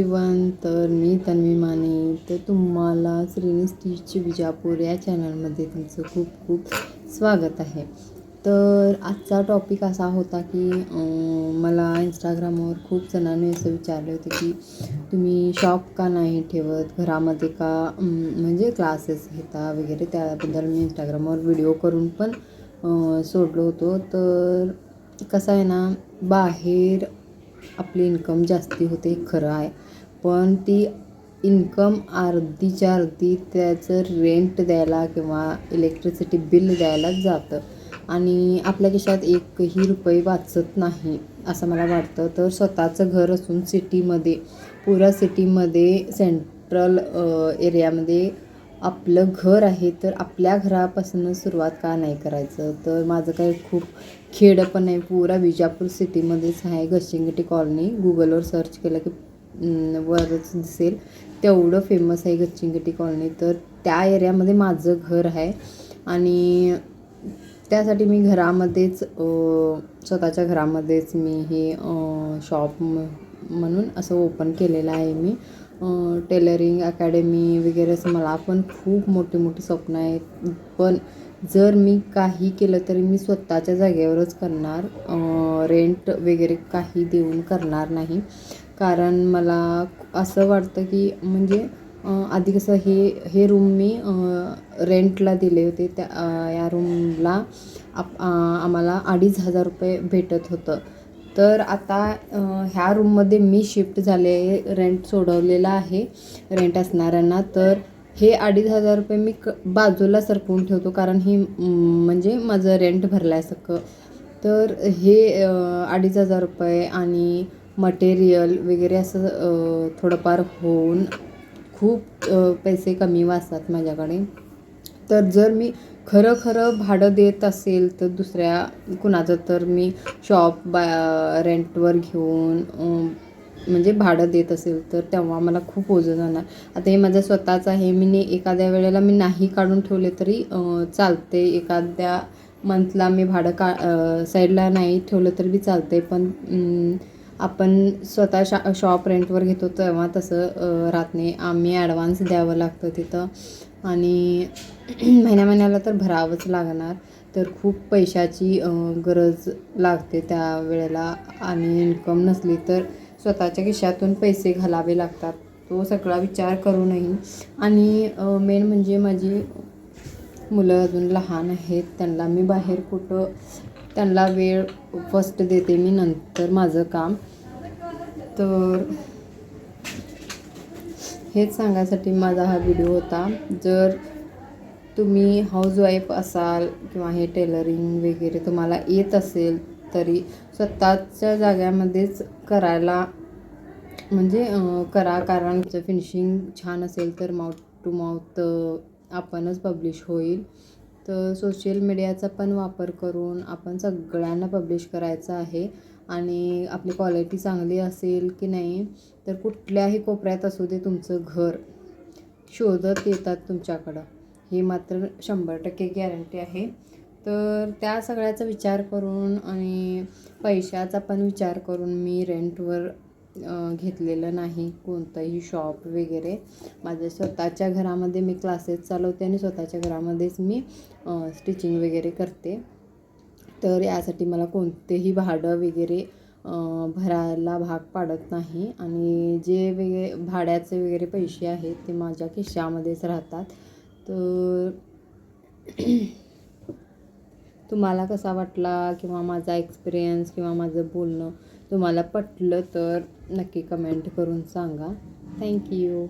Everyone. तर मी तन्वी माने. तर तुम्हाला श्रीनी स्टिच विजापूर या चॅनलमध्ये तुमचं खूप खूप स्वागत आहे. तर आजचा टॉपिक असा होता की मला इंस्टाग्रामवर खूप जणांनी असं विचारले होते की तुम्ही शॉप का नाही ठेवत घरामध्ये का, म्हणजे क्लासेस घेता वगैरे. त्याबद्दल मी इंस्टाग्रामवर व्हिडिओ करून पण सोडलो होतो. तर कसं आहे ना, बाहेर आपली इन्कम जास्ती होते खरं आहे, पण ती इन्कम अर्धीच्या अर्धी त्याचं रेंट द्यायला किंवा इलेक्ट्रिसिटी बिल द्यायलाच जातं आणि आपल्या खिशात एकही रुपये वाचत नाही असं मला वाटतं. तर स्वतःचं घर असून सिटीमध्ये, पुऱ्या सिटीमध्ये, सेंट्रल एरियामध्ये आपलं घर आहे, तर आपल्या घरापासून सुरुवात का नाही करायचं. तर माझं काही खूप खेडं पण नाही, पुरा विजापूर सिटीमध्येच आहे, गशिंगटी कॉलनी. गुगलवर सर्च केलं की वरच दिसेल, तेवढं फेमस आहे गच्चिंगटी कॉलनी. तर त्या एरियामध्ये माझं घर आहे आणि त्यासाठी मी घरामध्येच, स्वतःच्या घरामध्येच मी हे शॉप म्हणून असं ओपन केलेलं आहे. मी टेलरिंग अकॅडमी वगैरे असं मला पण खूप मोठी मोठी स्वप्न आहेत. पण जर मी काही केलं तरी मी स्वतःच्या जागेवरच करणार, रेंट वगैरे काही देऊन करणार नाही. कारण मला असं वाटतं की म्हणजे आधी कसं हे रूम मी रेंटला दिले होते. या रूमला आम्हाला 2,500 रुपये भेटत होतं. तर आता ह्या रूममध्ये मी शिफ्ट झाले, रेंट सोडवलेलं आहे रेंट असणाऱ्यांना. तर हे 2,500 रुपये मी बाजूला सरकवून ठेवतो, कारण ही म्हणजे माझं रेंट भरल्यासारखं. तर हे 2,500 रुपये आणि मटेरियल वगैरे असं थोडंफार होऊन खूप पैसे कमी वाचतात माझ्याकडे. तर जर मी खरं भाडं देत असेल तर दुसऱ्या कुणाचं, तर मी शॉप रेंटवर घेऊन म्हणजे भाडं देत असेल तर तेव्हा मला खूप ओझं जाणार. आता हे माझं स्वतःचं आहे, मी एखाद्या वेळेला मी नाही काढून ठेवले तरी चालते. एखाद्या मंथला मी भाडं साईडला नाही ठेवलं तरी बी चालते. पण आपण स्वतः शॉप रेंटवर घेतो तेव्हा तसं राहत नाही. आम्ही ॲडव्हान्स द्यावं लागतं तिथं आणि महिन्याला तर भरावंच लागणार. तर खूप पैशाची गरज लागते त्या वेळेला आणि इन्कम नसली तर स्वतःच्या खिशातून पैसे घालावे लागतात. तो सगळा विचार करूनही, आणि मेन म्हणजे माझी मुलं अजून लहान आहेत, त्यांना मी बाहेर कुठं त्यांना वेळ फर्स्ट देते मी, नंतर माझं काम. तर हेच सांगायसाठी माझा हा व्हिडिओ होता. जर तुम्ही हाऊसवाईफ असाल किंवा हे टेलरिंग वगैरे तुम्हाला येत असेल तरी स्वतःच्या जाग्यामध्येच करायला म्हणजे करा. कारण फिनिशिंग छान असेल तर माउथ टू माउथ आपणच पब्लिश होईल. तर सोशल मीडियाचा पण वापर करून आपण सगळ्यांना पब्लिश करायचं आहे आणि आपली क्वालिटी चांगली असेल की नाही, तर कुठल्याही कोपऱ्यात असू दे तुमचं घर शोधत येतात तुमच्याकडं, हे मात्र 100% गॅरंटी आहे. तर त्या सगळ्याचा विचार करून आणि पैशाचा पण विचार करून मी रेंटवर घेतलेलं नाही कोणतंही शॉप वगैरे. माझ्या स्वतःच्या घरामध्ये मी क्लासेस चालवते आणि स्वतःच्या घरामध्येच मी स्टिचिंग वगैरे करते. तर यासाठी मला कोणतेही भाडं वगैरे भरायला भाग पाडत नाही आणि जे भाड्याचे वगैरे पैसे आहेत ते माझ्या खिशामध्येच राहतात. तर तुम्हाला कसा वाटला किंवा माझा एक्सपिरियन्स किंवा माझं बोलणं तुम्हाला पटलं तर नक्की कमेंट करून सांगा. थँक्यू.